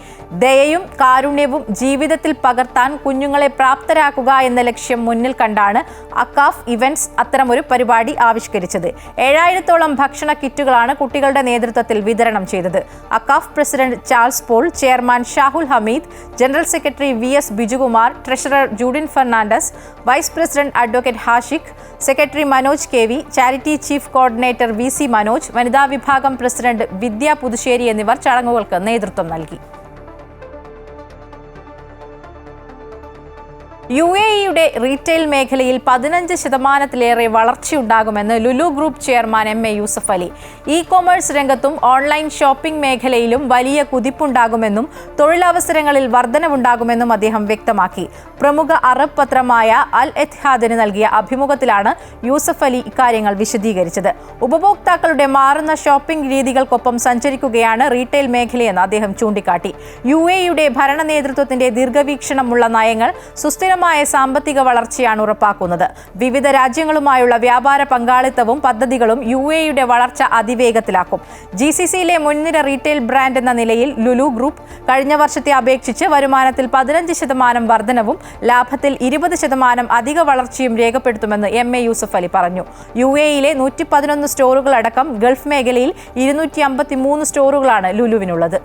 ദയയും കാരുണ്യവും ജീവിതത്തിൽ പകർത്താൻ കുഞ്ഞുങ്ങളെ പ്രാപ്തരാക്കുക എന്ന ലക്ഷ്യം മുന്നിൽ കണ്ടാണ് അക്കാഫ് ഇവന്റ്സ് അത്തരമൊരു പരിപാടി ആവിഷ്കരിച്ചത്. 7000-ഓളം ഭക്ഷണ കിറ്റുകളാണ് കുട്ടികളുടെ നേതൃത്വത്തിൽ വിതരണം ചെയ്തത്. AKCAF president Charles Paul, chairman Shahul Hameed, general secretary VS Bijukumar, treasurer Judin Fernandes, vice president advocate Hashiq, secretary Manoj KV, charity chief coordinator VC Manoj, വനിതാ വിഭാഗം പ്രസിഡന്റ് വിദ്യ പുതുശ്ശേരി എന്നിവർ ചടങ്ങുകൾക്ക് നേതൃത്വം നൽകി. UAEയുടെ റീറ്റെയിൽ മേഖലയിൽ 15% വളർച്ചയുണ്ടാകുമെന്ന് Lulu group chairman MA Yusuff Ali. E commerce രംഗത്തും ഓൺലൈൻ ഷോപ്പിംഗ് മേഖലയിലും വലിയ കുതിപ്പുണ്ടാകുമെന്നും തൊഴിലവസരങ്ങളിൽ വർധനവുണ്ടാകുമെന്നും അദ്ദേഹം വ്യക്തമാക്കി. പ്രമുഖ അറബ് പത്രമായ അൽ എത്തിഹാദിന് നൽകിയ അഭിമുഖത്തിലാണ് യൂസഫ് അലി ഇക്കാര്യങ്ങൾ വിശദീകരിച്ചത്. ഉപഭോക്താക്കളുടെ മാറുന്ന ഷോപ്പിംഗ് രീതികൾക്കൊപ്പം സഞ്ചരിക്കുകയാണ് റീറ്റെയിൽ മേഖലയെന്ന് അദ്ദേഹം ചൂണ്ടിക്കാട്ടി. UAEയുടെ ഭരണ നേതൃത്വത്തിന്റെ ദീർഘവീക്ഷണമുള്ള നയങ്ങൾ സുസ്ഥിരമായ സാമ്പത്തിക വളർച്ചയാണ് ഉറപ്പാക്കുന്നത്. വിവിധ രാജ്യങ്ങളുമായുള്ള വ്യാപാര പങ്കാളിത്തവും പദ്ധതികളും UAEയുടെ വളർച്ച അതിവേഗത്തിലാക്കും. GCCയിലെ മുൻനിര റീറ്റെയിൽ ബ്രാൻഡ് എന്ന നിലയിൽ ലുലു ഗ്രൂപ്പ് കഴിഞ്ഞ വർഷത്തെ അപേക്ഷിച്ച് വരുമാനത്തിൽ 15% വർധനവും ലാഭത്തിൽ 20% അധിക വളർച്ചയും രേഖപ്പെടുത്തുമെന്ന് MA യൂസഫ് അലി പറഞ്ഞു. UAEയിലെ 111 സ്റ്റോറുകളടക്കം ഗൾഫ് മേഖലയിൽ 253 സ്റ്റോറുകളാണ് ലുലുവിനുള്ളത്.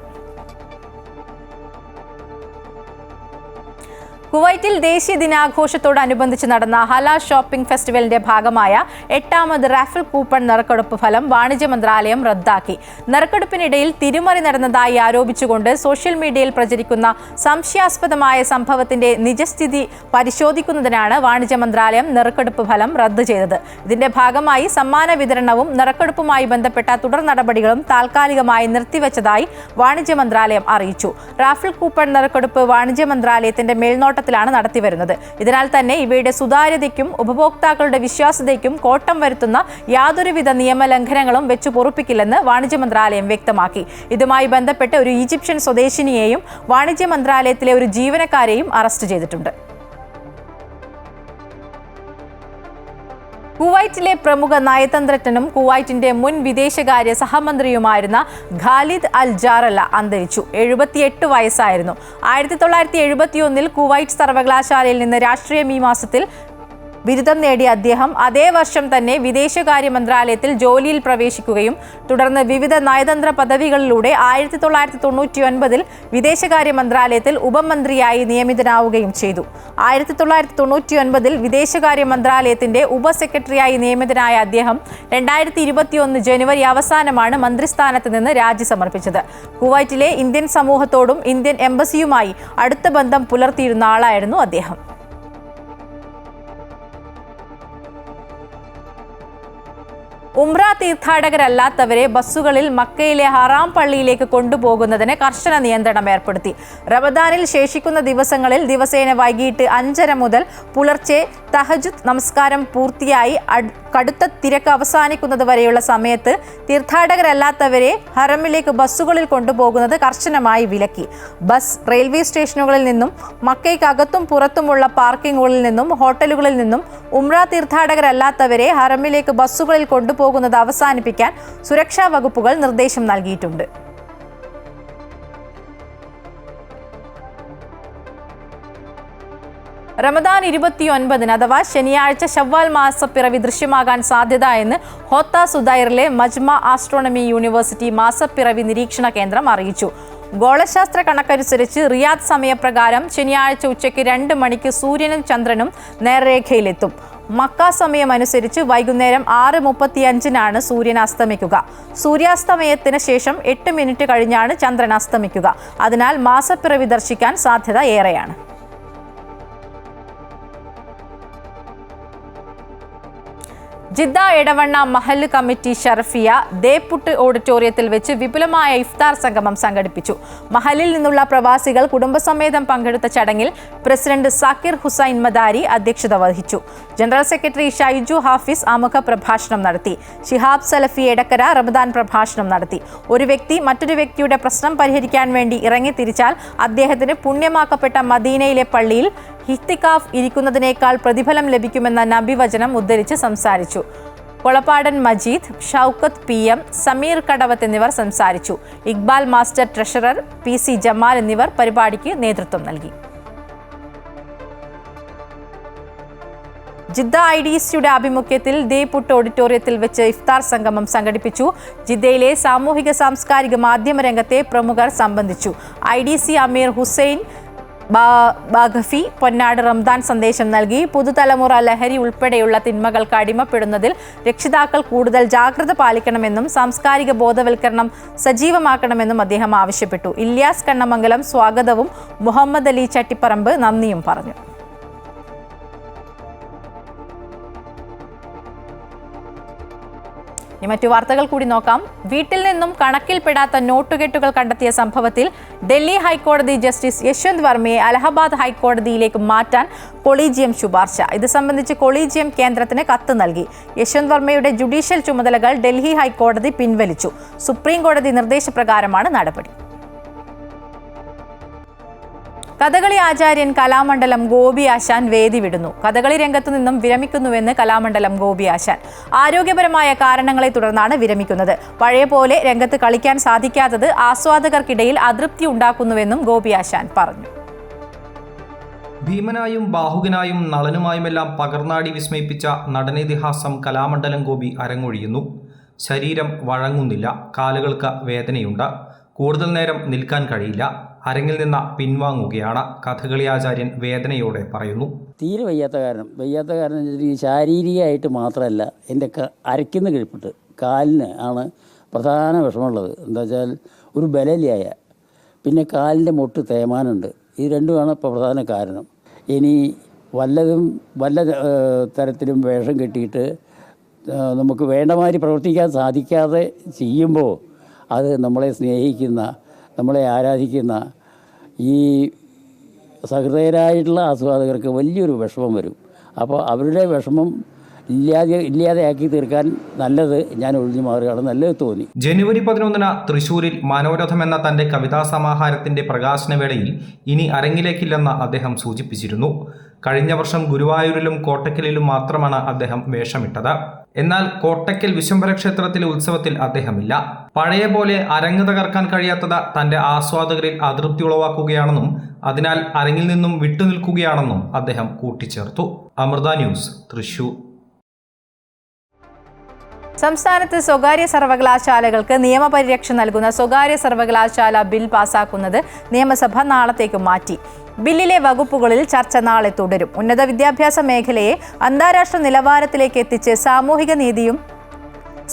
കുവൈറ്റിൽ ദേശീയ ദിനാഘോഷത്തോടനുബന്ധിച്ച് നടന്ന ഹല ഷോപ്പിംഗ് ഫെസ്റ്റിവലിന്റെ ഭാഗമായ 8ാമത് റാഫൽ കൂപ്പൺ നറുക്കെടുപ്പ് ഫലം വാണിജ്യ മന്ത്രാലയം റദ്ദാക്കി. നറുക്കെടുപ്പിനിടയിൽ തിരിമറി നടന്നതായി ആരോപിച്ചുകൊണ്ട് സോഷ്യൽ മീഡിയയിൽ പ്രചരിക്കുന്ന സംശയാസ്പദമായ സംഭവത്തിന്റെ നിജസ്ഥിതി പരിശോധിക്കുന്നതിനാണ് വാണിജ്യ മന്ത്രാലയം നറുക്കെടുപ്പ് ഫലം റദ്ദ് ചെയ്തത്. ഇതിന്റെ ഭാഗമായി സമ്മാന വിതരണവും നറുക്കെടുപ്പുമായി ബന്ധപ്പെട്ട തുടർ നടപടികളും താൽക്കാലികമായി നിർത്തിവെച്ചതായി വാണിജ്യ മന്ത്രാലയം അറിയിച്ചു. റാഫൽ കൂപ്പൺ നറുക്കെടുപ്പ് വാണിജ്യ മന്ത്രാലയത്തിന്റെ മേൽനോട്ട ത്തിലാണ് നടത്തിവരുന്നത്. ഇതിനാൽ തന്നെ ഇവയുടെ സുതാര്യതയ്ക്കും ഉപഭോക്താക്കളുടെ വിശ്വാസ്യതയ്ക്കും കോട്ടം വരുത്തുന്ന യാതൊരുവിധ നിയമലംഘനങ്ങളും വെച്ചു പൊറുപ്പിക്കില്ലെന്ന് വാണിജ്യ മന്ത്രാലയം വ്യക്തമാക്കി. ഇതുമായി ബന്ധപ്പെട്ട് ഒരു ഈജിപ്ഷ്യൻ സ്വദേശിനിയെയും വാണിജ്യ മന്ത്രാലയത്തിലെ ഒരു ജീവനക്കാരെയും അറസ്റ്റ് ചെയ്തിട്ടുണ്ട്. കുവൈറ്റിലെ പ്രമുഖ നയതന്ത്രജ്ഞനും കുവൈറ്റിന്റെ മുൻ വിദേശകാര്യ സഹമന്ത്രിയുമായിരുന്ന ഖാലിദ് അൽ ജാറല്ല അന്തരിച്ചു. 78 വയസ്സായിരുന്നു. 1971 കുവൈറ്റ് സർവകലാശാലയിൽ നിന്ന് രാഷ്ട്രീയ മീമാംസത്തിൽ ബിരുദം നേടിയ അദ്ദേഹം അതേ വർഷം തന്നെ വിദേശകാര്യ മന്ത്രാലയത്തിൽ ജോലിയിൽ പ്രവേശിക്കുകയും തുടർന്ന് വിവിധ നയതന്ത്ര പദവികളിലൂടെ 1999 വിദേശകാര്യ മന്ത്രാലയത്തിൽ ഉപമന്ത്രിയായി നിയമിതനാവുകയും ചെയ്തു. 1999 വിദേശകാര്യ മന്ത്രാലയത്തിന്റെ ഉപസെക്രട്ടറിയായി നിയമിതനായ അദ്ദേഹം 2021 ജനുവരി അവസാനമാണ് മന്ത്രിസ്ഥാനത്ത് നിന്ന് രാജി സമർപ്പിച്ചത്. കുവൈറ്റിലെ ഇന്ത്യൻ സമൂഹത്തോടും ഇന്ത്യൻ എംബസിയുമായി അടുത്ത ബന്ധം പുലർത്തിയിരുന്ന ആളായിരുന്നു അദ്ദേഹം. ഉംറ തീർത്ഥാടകരല്ലാത്തവരെ ബസ്സുകളിൽ മക്കയിലെ ഹറാം പള്ളിയിലേക്ക് കൊണ്ടുപോകുന്നതിന് കർശന നിയന്ത്രണം ഏർപ്പെടുത്തി. റമദാനിൽ ശേഷിക്കുന്ന ദിവസങ്ങളിൽ ദിവസേന വൈകിട്ട് 5:30 മുതൽ പുലർച്ചെ തഹജുദ് നമസ്കാരം പൂർത്തിയായി കടുത്ത തിരക്ക് അവസാനിക്കുന്നത് വരെയുള്ള സമയത്ത് തീർത്ഥാടകരല്ലാത്തവരെ ഹറമിലേക്ക് ബസ്സുകളിൽ കൊണ്ടുപോകുന്നത് കർശനമായി വിലക്കി. ബസ് റെയിൽവേ സ്റ്റേഷനുകളിൽ നിന്നും മക്കയ്ക്കകത്തും പുറത്തുമുള്ള പാർക്കിങ്ങുകളിൽ നിന്നും ഹോട്ടലുകളിൽ നിന്നും ഉംറ തീർത്ഥാടകരല്ലാത്തവരെ ഹറമിലേക്ക് ബസ്സുകളിൽ കൊണ്ടുപോകുന്നത് അവസാനിപ്പിക്കാൻ സുരക്ഷാ വകുപ്പുകൾ നിർദ്ദേശം നൽകിയിട്ടുണ്ട്. റമദാൻ 29 അഥവാ ശനിയാഴ്ച ശവ്വാൽ മാസപ്പിറവി ദൃശ്യമാകാൻ സാധ്യത എന്ന് ഹോത്ത സുദൈറിലെ മജ്മ ആസ്ട്രോണമി യൂണിവേഴ്സിറ്റി മാസപ്പിറവി നിരീക്ഷണ കേന്ദ്രം അറിയിച്ചു. ഗോളശാസ്ത്ര കണക്കനുസരിച്ച് റിയാദ് സമയപ്രകാരം ശനിയാഴ്ച ഉച്ചയ്ക്ക് 2 മണിക്ക് സൂര്യനും ചന്ദ്രനും നേർരേഖയിലെത്തും. മക്ക സമയം അനുസരിച്ച് വൈകുന്നേരം 6:35 സൂര്യൻ അസ്തമിക്കുക. സൂര്യാസ്തമയത്തിന് ശേഷം 8 മിനിറ്റ് കഴിഞ്ഞാണ് ചന്ദ്രൻ അസ്തമിക്കുക. അതിനാൽ മാസപ്പിറവി ദർശിക്കാൻ സാധ്യത ഏറെയാണ്. ജിദ്ദ എടവണ്ണ മഹല്ല് കമ്മിറ്റി ഷർഫിയ ദേപ്പുട്ട് ഓഡിറ്റോറിയത്തിൽ വെച്ച് വിപുലമായ ഇഫ്താർ സംഗമം സംഘടിപ്പിച്ചു. മഹലിൽ നിന്നുള്ള പ്രവാസികൾ കുടുംബസമേതം പങ്കെടുത്ത ചടങ്ങിൽ പ്രസിഡന്റ് സാക്കിർ ഹുസൈൻ മദാരി അധ്യക്ഷത വഹിച്ചു. ജനറൽ സെക്രട്ടറി ഷൈജു ഹാഫിസ് ആമുഖ പ്രഭാഷണം നടത്തി. ഷിഹാബ് സലഫി എടക്കര റമദാൻ പ്രഭാഷണം നടത്തി. ഒരു വ്യക്തി മറ്റൊരു വ്യക്തിയുടെ പ്രശ്നം പരിഹരിക്കാൻ വേണ്ടി ഇറങ്ങിത്തിരിച്ചാൽ അദ്ദേഹത്തിന് പുണ്യമാക്കപ്പെട്ട മദീനയിലെ പള്ളിയിൽ ഇഹ്തികാഫ് ഇരിക്കുന്നതിനേക്കാൾ പ്രതിഫലം ലഭിക്കുമെന്ന നബിവചനം ഉദ്ധരിച്ച് സംസാരിച്ചു. കൊളപ്പാടൻ മജീദ്, ഷൗക്കത്ത് PM, സമീർ കടവത്ത് എന്നിവർ സംസാരിച്ചു. Iqbal master treasurer PC Jamal എന്നിവർ പരിപാടിക്ക് നേതൃത്വം നൽകി. ജിദ്ദ IDCയുടെ ആഭിമുഖ്യത്തിൽ ദേപ്പുട്ട് ഓഡിറ്റോറിയത്തിൽ വെച്ച് ഇഫ്താർ സംഗമം സംഘടിപ്പിച്ചു. ജിദ്ദയിലെ സാമൂഹിക സാംസ്കാരിക മാധ്യമ രംഗത്തെ പ്രമുഖർ സംബന്ധിച്ചു. IDC അമീർ ഹുസൈൻ ബാഗഫി പൊന്നാട് റംദാൻ സന്ദേശം നൽകി. പുതുതലമുറ ലഹരി ഉൾപ്പെടെയുള്ള തിന്മകൾക്ക് അടിമപ്പെടുന്നതിൽ രക്ഷിതാക്കൾ കൂടുതൽ ജാഗ്രത പാലിക്കണമെന്നും സാംസ്കാരിക ബോധവൽക്കരണം സജീവമാക്കണമെന്നും അദ്ദേഹം ആവശ്യപ്പെട്ടു. ഇല്യാസ് കണ്ണമംഗലം സ്വാഗതവും മുഹമ്മദ് അലി ചട്ടിപ്പറമ്പ് നന്ദിയും പറഞ്ഞു. ഇനി മറ്റു വാർത്തകൾ കൂടി നോക്കാം. വീട്ടിൽ നിന്നും കണക്കിൽപ്പെടാത്ത നോട്ടുകെട്ടുകൾ കണ്ടെത്തിയ സംഭവത്തിൽ ഡൽഹി ഹൈക്കോടതി ജസ്റ്റിസ് യശ്വന്ത് വർമ്മയെ അലഹബാദ് ഹൈക്കോടതിയിലേക്ക് മാറ്റാൻ കൊളീജിയം ശുപാർശ. ഇത് സംബന്ധിച്ച് കൊളീജിയം കേന്ദ്രത്തിന് കത്ത് നൽകി. യശ്വന്ത് വർമ്മയുടെ ജുഡീഷ്യൽ ചുമതലകൾ ഡൽഹി ഹൈക്കോടതി പിൻവലിച്ചു. സുപ്രീം കോടതി നിർദ്ദേശപ്രകാരമാണ് നടപടി. കഥകളി ആചാര്യൻ കലാമണ്ഡലം ഗോപി ആശാൻ വേദി വിടുന്നു. കഥകളി രംഗത്തു നിന്നും വിരമിക്കുന്നുവെന്ന് കലാമണ്ഡലം ഗോപി ആശാൻ. ആരോഗ്യപരമായ കാരണങ്ങളെ തുടർന്നാണ് വിരമിക്കുന്നത്. പഴയ പോലെ രംഗത്ത് കളിക്കാൻ സാധിക്കാത്തത് ആസ്വാദകർക്കിടയിൽ അതൃപ്തി ഉണ്ടാക്കുന്നുവെന്നും ഗോപി ആശാൻ പറഞ്ഞു. ഭീമനായും ബാഹുകനായും നളനുമായുമെല്ലാം പകർന്നാടി വിസ്മയിപ്പിച്ച നടനേതിഹാസം കലാമണ്ഡലം ഗോപി അരങ്ങൊഴിയുന്നു. ശരീരം വഴങ്ങുന്നില്ല, കാലുകൾക്ക് വേദനയുണ്ട്, കൂടുതൽ നേരം നിൽക്കാൻ കഴിയില്ല, അരങ്ങിൽ നിന്ന് പിൻവാങ്ങുകയാണ്. കഥകളി ആചാര്യൻ വേദനയോടെ പറയുന്നു. തീരെ വയ്യാത്ത കാരണം ഈ ശാരീരികമായിട്ട് മാത്രമല്ല, എൻ്റെ അരയ്ക്കുന്ന കിഴിപ്പിട്ട് കാലിന് ആണ് പ്രധാന വിഷമമുള്ളത്. എന്താ വെച്ചാൽ ഒരു ബലലിയായ, പിന്നെ കാലിൻ്റെ മുട്ട് തേമാനുണ്ട്. ഇത് രണ്ടുമാണ് ഇപ്പോൾ പ്രധാന കാരണം. ഇനി വല്ല തരത്തിലും വേഷം കെട്ടിയിട്ട് നമുക്ക് വേണ്ടമാതിരി പ്രവർത്തിക്കാൻ സാധിക്കാതെ ചെയ്യുമ്പോൾ അത് നമ്മളെ സ്നേഹിക്കുന്ന, നമ്മളെ ആരാധിക്കുന്ന ഈ സഹൃദയരായിട്ടുള്ള ആസ്വാദകർക്ക് വലിയൊരു വിഷമം വരും. അപ്പോൾ അവരുടെ വിഷമം ഇല്ലാതെയാക്കി തീർക്കാൻ നല്ലത് ഞാൻ ഒഴിഞ്ഞു മാറുകയാണ് നല്ലത് തോന്നി. ജനുവരി 11 തൃശൂരിൽ മനോരഥം എന്ന തന്റെ കവിതാ സമാഹാരത്തിന്റെ പ്രകാശനവേളയിൽ ഇനി അരങ്ങിലേക്കില്ലെന്ന് അദ്ദേഹം സൂചിപ്പിച്ചിരുന്നു. കഴിഞ്ഞ വർഷം ഗുരുവായൂരിലും കോട്ടക്കലിലും മാത്രമാണ് അദ്ദേഹം വേഷമിട്ടത്. എന്നാൽ കോട്ടക്കൽ വിശ്വംഭര ക്ഷേത്രത്തിലെ ഉത്സവത്തിൽ അദ്ദേഹമില്ല. പഴയ പോലെ അരങ്ങ് തകർക്കാൻ കഴിയാത്തത് തന്റെ ആസ്വാദകരിൽ അതൃപ്തി ഉളവാക്കുകയാണെന്നും അതിനാൽ അരങ്ങിൽ നിന്നും വിട്ടുനിൽക്കുകയാണെന്നും അദ്ദേഹം കൂട്ടിച്ചേർത്തു. അമൃത ന്യൂസ്, തൃശൂർ. സംസ്ഥാനത്ത് സ്വകാര്യ സർവകലാശാലകൾക്ക് നിയമപരിരക്ഷ നൽകുന്ന സ്വകാര്യ സർവകലാശാല ബിൽ പാസാക്കുന്നത് നിയമസഭ നാളത്തേക്ക് മാറ്റി. ബില്ലിലെ വകുപ്പുകളിൽ ചർച്ച നാളെ തുടരും. ഉന്നത വിദ്യാഭ്യാസ മേഖലയെ അന്താരാഷ്ട്ര നിലവാരത്തിലേക്ക് എത്തിച്ച്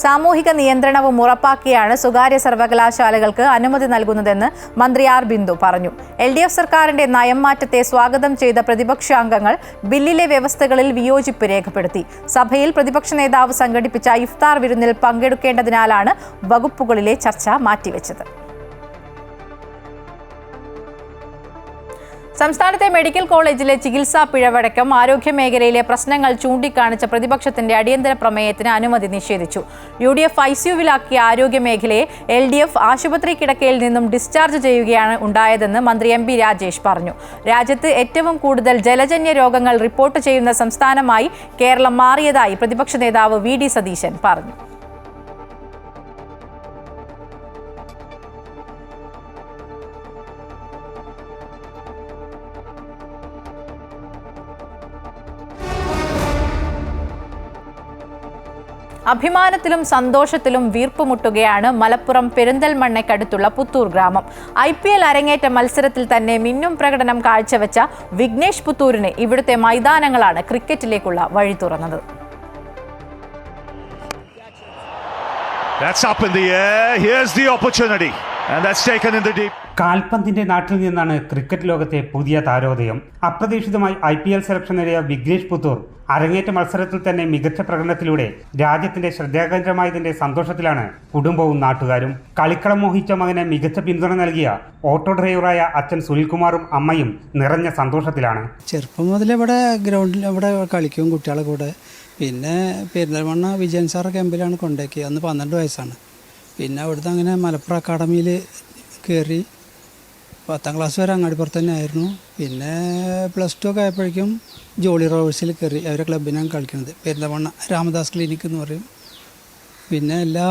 സാമൂഹിക നിയന്ത്രണവും ഉറപ്പാക്കിയാണ് സ്വകാര്യ സർവകലാശാലകൾക്ക് അനുമതി നൽകുന്നതെന്ന് മന്ത്രി ആർ ബിന്ദു പറഞ്ഞു. LDF സർക്കാരിന്റെ നയം മാറ്റത്തെ സ്വാഗതം ചെയ്ത പ്രതിപക്ഷ അംഗങ്ങൾ ബില്ലിലെ വ്യവസ്ഥകളിൽ വിയോജിപ്പ് രേഖപ്പെടുത്തി. സഭയിൽ പ്രതിപക്ഷ നേതാവ് സംഘടിപ്പിച്ച ഇഫ്താർ വിരുന്നിൽ പങ്കെടുക്കേണ്ടതിനാലാണ് വകുപ്പുകളിലെ ചർച്ച മാറ്റിവെച്ചത്. സംസ്ഥാനത്തെ മെഡിക്കൽ കോളേജിലെ ചികിത്സാ പിഴവടക്കം ആരോഗ്യ മേഖലയിലെ പ്രശ്നങ്ങൾ ചൂണ്ടിക്കാണിച്ച പ്രതിപക്ഷത്തിന്റെ അടിയന്തര പ്രമേയത്തിന് അനുമതി നിഷേധിച്ചു. UDF ICUവിലാക്കിയ ആരോഗ്യ മേഖലയെ LDF ആശുപത്രി കിടക്കയിൽ നിന്നും ഡിസ്ചാർജ് ചെയ്യുകയാണ് ഉണ്ടായതെന്ന് മന്ത്രി MP രാജേഷ് പറഞ്ഞു. രാജ്യത്ത് ഏറ്റവും കൂടുതൽ ജലജന്യ രോഗങ്ങൾ റിപ്പോർട്ട് ചെയ്യുന്ന സംസ്ഥാനമായി കേരളം മാറിയതായി പ്രതിപക്ഷ നേതാവ് VD സതീശൻ പറഞ്ഞു. അഭിമാനത്തിലും സന്തോഷത്തിലും വീർപ്പുമുട്ടുകയാണ് മലപ്പുറം പെരിന്തൽമണ്ണയ്ക്കടുത്തുള്ള പുത്തൂർ ഗ്രാമം. IPL അരങ്ങേറ്റ മത്സരത്തിൽ തന്നെ മിന്നും പ്രകടനം കാഴ്ചവെച്ച വിഘ്നേഷ് പുത്തൂരിന് ഇവിടുത്തെ മൈതാനങ്ങളാണ് ക്രിക്കറ്റിലേക്കുള്ള വഴി തുറന്നത്. കാൽപന്തിന്റെ നാട്ടിൽ നിന്നാണ് ക്രിക്കറ്റ് ലോകത്തെ പുതിയ താരോദയം. അപ്രതീക്ഷിതമായി IPL സെലക്ഷൻ നേടിയ വിഘ്നേഷ് പുത്തൂർ അരങ്ങേറ്റ മത്സരത്തിൽ തന്നെ മികച്ച പ്രകടനത്തിലൂടെ രാജ്യത്തിന്റെ ശ്രദ്ധാകേന്ദ്രമായതിന്റെ സന്തോഷത്തിലാണ് കുടുംബവും നാട്ടുകാരും. കളിക്കളം മോഹിച്ച മകന് മികച്ച പിന്തുണ നൽകിയ ഓട്ടോ ഡ്രൈവറായ അച്ഛൻ സുനിൽകുമാറും അമ്മയും നിറഞ്ഞ സന്തോഷത്തിലാണ്. ചെറുപ്പം മുതൽ ഇവിടെ ഗ്രൗണ്ടിൽ ഇവിടെ കളിക്കും കുട്ടികളെ കൂടെ. പിന്നെ പെരിന്തൽമണ്ണ വിജയൻ സാർ ക്യാമ്പിലാണ് കൊണ്ടാക്കി. അന്ന് 12 വയസ്സാണ്. പിന്നെ അവിടുന്ന് അങ്ങനെ മലപ്പുറം അക്കാഡമിയിൽ കയറി 10ാം ക്ലാസ് വരെ അങ്ങാടിപ്പുറത്ത് തന്നെ ആയിരുന്നു. പിന്നെ +2 ഒക്കെ ആയപ്പോഴേക്കും ജോളി റോവേഴ്സിൽ കയറി. അവരുടെ ക്ലബിനാണ് കളിക്കുന്നത്. പെരിന്തൽമണ്ണ രാമദാസ് ക്ലിനിക്ക് എന്ന് പറയും. പിന്നെ എല്ലാ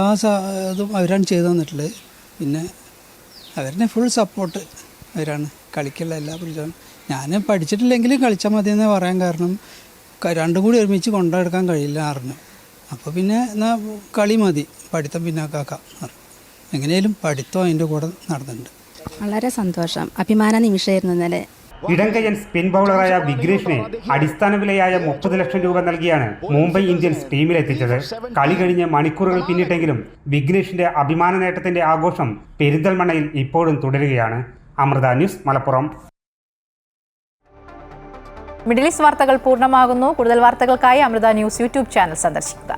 ഇതും അവരാണ് ചെയ്തു തന്നിട്ടുള്ളത്. പിന്നെ അവരുടെ ഫുൾ സപ്പോർട്ട് അവരാണ്. കളിക്കുള്ള എല്ലാ പരിചയവും. ഞാൻ പഠിച്ചിട്ടില്ലെങ്കിലും കളിച്ചാൽ മതിയെന്ന് പറയാൻ കാരണം രണ്ടും കൂടി ഒരുമിച്ച് കൊണ്ടെടുക്കാൻ കഴിയില്ല അറിഞ്ഞു. അപ്പോൾ പിന്നെ എന്നാൽ കളി മതി, പഠിത്തം പിന്നാക്കാക്കാം. എങ്ങനെയാലും പഠിത്തം അതിൻ്റെ കൂടെ നടന്നിട്ടുണ്ട്. വളരെ സന്തോഷം, അഭിമാന നിമിഷമായിരുന്നു ഇന്നലെ. ഇടങ്കയ്യൻ സ്പിൻ ബൗളറായ വിഘ്നേഷിനെ അടിസ്ഥാന വിലയായ 30 ലക്ഷം രൂപ നൽകിയാണ് മുംബൈ ഇന്ത്യൻസ് ടീമിലെത്തിച്ചത്. കളി കഴിഞ്ഞ് മണിക്കൂറുകൾ പിന്നിട്ടെങ്കിലും വിഘ്നേഷിന്റെ അഭിമാന നേട്ടത്തിന്റെ ആഘോഷം പെരിന്തൽമണ്ണയിൽ ഇപ്പോഴും തുടരുകയാണ്. Amrita news, Malappuram. Middle East വാർത്തകൾ പൂർണ്ണമാകുന്നു. കൂടുതൽ വാർത്തകൾക്കായി അമൃത ന്യൂസ് യൂട്യൂബ് ചാനൽ സന്ദർശിക്കുക.